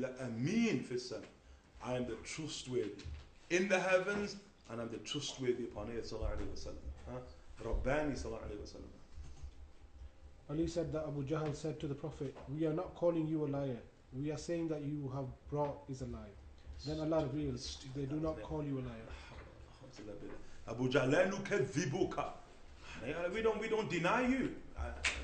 لأمين في السماء. I am the trustworthy in the heavens, and I'm the trustworthy upon earth. صلى الله عليه وسلم. رباني صلى الله عليه وسلم. Ali said that Abu Jahl said to the Prophet, "We are not calling you a liar. We are saying that you have brought is a lie." Then Allah reveals, "They do not call you a liar." Abu Jahl, لا نكذبك. We don't deny you.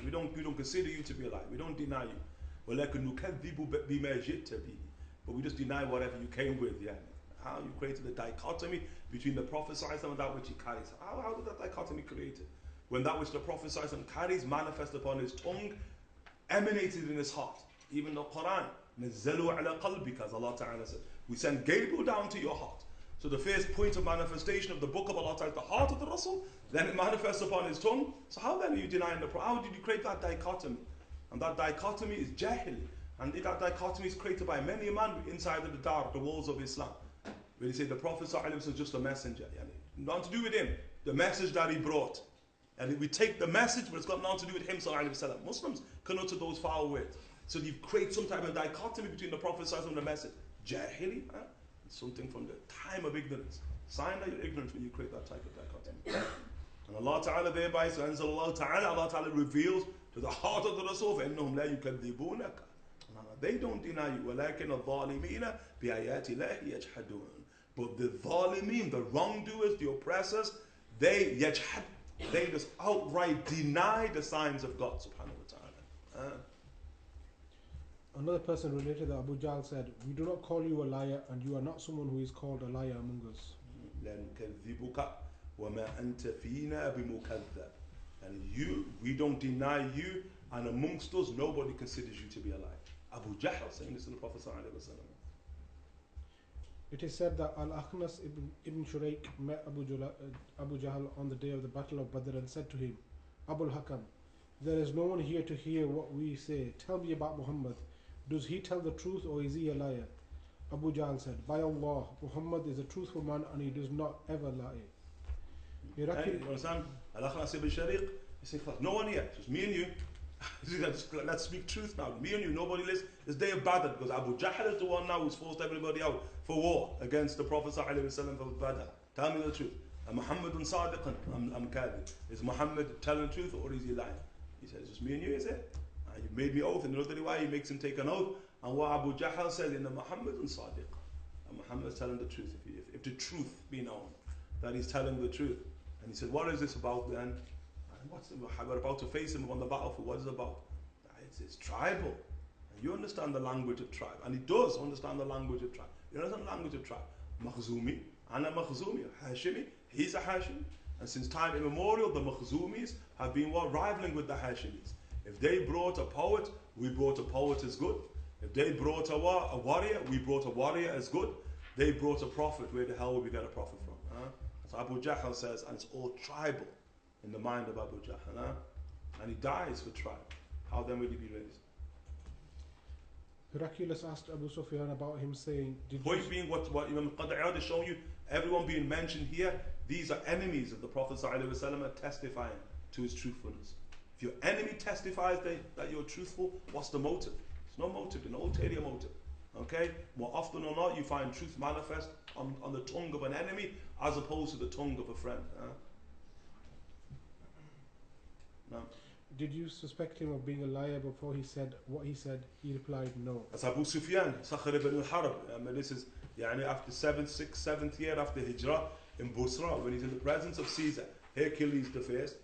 We don't consider you to be a liar. We don't deny you. ولكن نكذب بما جئت به. But we just deny whatever you came with. Yeah. How you created a dichotomy between the Prophet and that which he carries. How did that dichotomy created? When that which the Prophet carries manifest upon his tongue, emanated in his heart. Even the Quran, نزلوا على قلبك, as Allah Ta'ala said. We send Gabriel down to your heart. So the first point of manifestation of the book of Allah Ta'ala is the heart of the Rasul, then it manifests upon his tongue. So how then are you denying the Prophet? How did you create that dichotomy? And that dichotomy is jahili. And that dichotomy is created by many a man inside of the dar, the walls of Islam. Where they say the Prophet is just a messenger. Nothing to do with him. The message that he brought. And we take the message, but it's got nothing to do with him. Muslims can utter those foul words. So you create some type of dichotomy between the Prophet and the message. Jahili. It's something from the time of ignorance. Sign that you're ignorant when you create that type of dichotomy. And Allah Ta'ala thereby says, Allah Ta'ala reveals to the heart of the Rasul, فَإِنَّهُمْ لَا يُكَذِّبُونَكَ. They don't deny you. وَلَكِنَ الظَّالِمِينَ بِآيَاتِ اللَّهِ يَجْحَدُونَ. But the zalimeen, the wrongdoers, the oppressors, they just outright deny the signs of God subhanahu wa ta'ala. Another person related that Abu Jahl said, "We do not call you a liar, and you are not someone who is called a liar among us." And we don't deny you, and amongst us nobody considers you to be a liar. Abu Jahl saying this to the Prophet sallallahu alaihi wasallam. It is said that Al-Akhnas ibn Shuraik met Abu Jahl on the day of the Battle of Badr and said to him, "Abul Hakam, there is no one here to hear what we say. Tell me about Muhammad. Does he tell the truth or is he a liar?" Abu Jahl said, "By Allah, Muhammad is a truthful man and he does not ever lie." You understand? Al-Akhnas ibn Shuraik, he said, "No one here, just me and you. Let's speak truth now. Me and you, nobody listens. It's day of Badr, because Abu Jahl is the one now who's forced everybody out for war against the Prophet ﷺ for Badr. Tell me the truth. Muhammadun Sadiqan, I'm Kadhib. Is Muhammad telling the truth or is he lying?" He says, "Just me and you, is it? You made me oath." And you know why he makes him take an oath? And what Abu Jahl says in the Muhammadun Sadiq, and Muhammad is telling the truth. If the truth be known, that he's telling the truth. And he said, "What is this about then? We're about to face him on the battlefield. What is it about?" It's tribal. And you understand the language of tribe. And he does understand the language of tribe. You understand the language of tribe. Makhzumi, Ana Makhzumi, Hashimi, he's a Hashimi. And since time immemorial, the Makhzumis have been rivaling with the Hashimis. If they brought a poet, we brought a poet as good. If they brought a warrior, we brought a warrior as good. They brought a prophet. Where the hell will we get a prophet from? So Abu Jahl says, and it's all tribal in the mind of Abu Jahl. And he dies for tribe. How then will he be raised? Hercules asked Abu Sufyan about him saying, Point being what Imam Qad'iyad is showing you, everyone being mentioned here, these are enemies of the Prophet ﷺ testifying to his truthfulness. If your enemy testifies that you're truthful, what's the motive? There's no motive, an ulterior motive. Okay? More often or not, you find truth manifest on the tongue of an enemy as opposed to the tongue of a friend. No. Did you suspect him of being a liar before he said what he said? He replied, no. That's Abu Sufyan, Sakhr ibn al-Harb. This is after 7th year after Hijrah in Busra, when he's in the presence of Caesar. Hercules the first.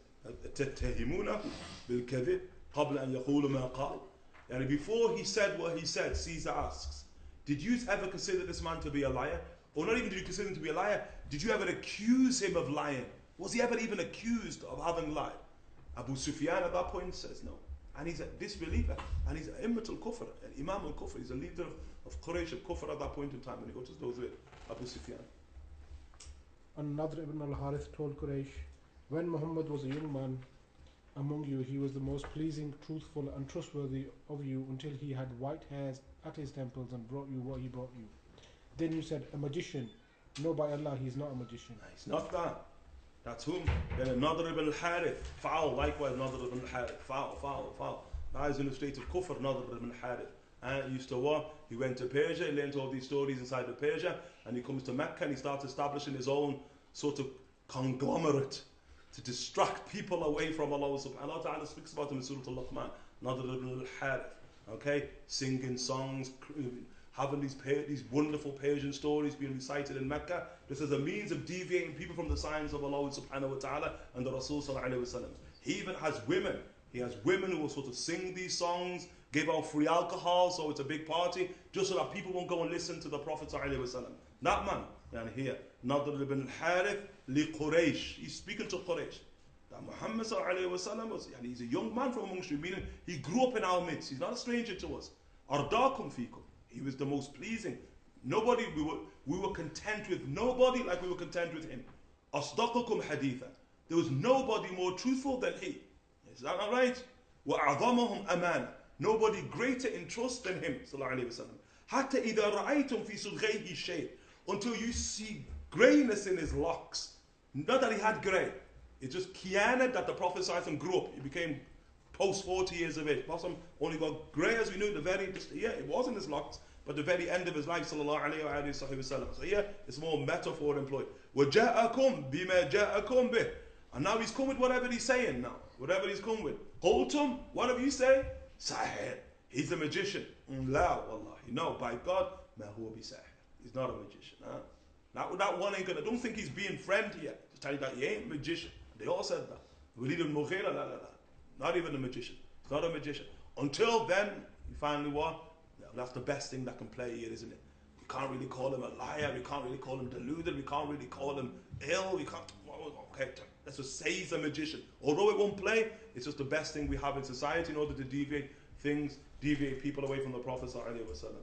تتهمونه بالكذب قبل أن يقول ما قال. And before he said what he said, Caesar asks, did you ever consider this man to be a liar? Or not even did you consider him to be a liar, did you ever accuse him of lying? Was he ever even accused of having lied? Abu Sufyan at that point says no. And he's a disbeliever. And he's an Imam al-Kufr, an Imam al-Kufr. He's a leader of Quraysh al-Kufr at that point in time when he utters those words. Abu Sufyan. And Nadr ibn al-Harith told Quraysh, when Muhammad was a young man among you, he was the most pleasing, truthful and trustworthy of you until he had white hairs at his temples and brought you what he brought you. Then you said, a magician. No, by Allah, he's not a magician. He's not that. That's whom? Then Nadr ibn al-Harith. Foul, likewise Nadr ibn al-Harith. Foul. That is in the state of Kufr, Nadr ibn al-Harith. He used to what? He went to Persia, he learned all these stories inside of Persia, and he comes to Mecca and he starts establishing his own sort of conglomerate to distract people away from Allah subhanahu wa ta'ala. Speaks about him in Surah Al-Luqman, Nadr ibn al-Harith, okay? Singing songs, having these wonderful Persian stories being recited in Mecca. This is a means of deviating people from the signs of Allah subhanahu wa ta'ala and the Rasul sallallahu alayhi wa sallam. He even has women. He has women who will sort of sing these songs, give out free alcohol, so it's a big party, just so that people won't go and listen to the Prophet sallallahu alayhi wa sallam. That man, and here, Nadr ibn al-Harith li Quraysh. He's speaking to Quraysh. That Muhammad sallallahu alayhi wa sallam was, and he's a young man from amongst you, meaning he grew up in our midst. He's not a stranger to us. Ardakum fikum. He was the most pleasing. Nobody, we were content with nobody like we were content with him. Asdaqakum haditha. There was nobody more truthful than he. Is that not right? وَأَعْظَمَهُمْ أَمَانًا. Nobody greater in trust than him. Sallallahu alayhi wa sallam. حَتَّى إِذَا رَأَيْتُمْ فِي صُدْغَيْهِ شَيْءٍ. Until you see greyness in his locks. Not that he had grey. It's just kiana that the Prophet sallallahu alayhi wa sallam grew up. He became post 40 years of age. Prophet only got grey, as we knew, the very, it wasn't his locks, but the very end of his life, sallallahu alayhi wa sallam. So yeah, it's more metaphor employed. وَجَاءَكُمْ بِمَا جَاءَكُمْ بِهِ. And now he's come with whatever he's saying now. Whatever he's come with. Qultum, whatever you say, Sahir. He's a magician. La wallahi. No, by God, ma huwa bi sahir. He's not a magician. Huh? That one ain't gonna, don't think he's being friend here. Just tell you that he ain't a magician. They all said that. Walid al-Mughira, la la la. Not even a magician. He's not a magician. Until then, you finally what? That's the best thing that can play here, isn't it? We can't really call him a liar. We can't really call him deluded. We can't really call him ill. We can't. Okay, let's just say he's a magician. Although it won't play, it's just the best thing we have in society in order to deviate people away from the Prophet sallallahu alaihi wasallam.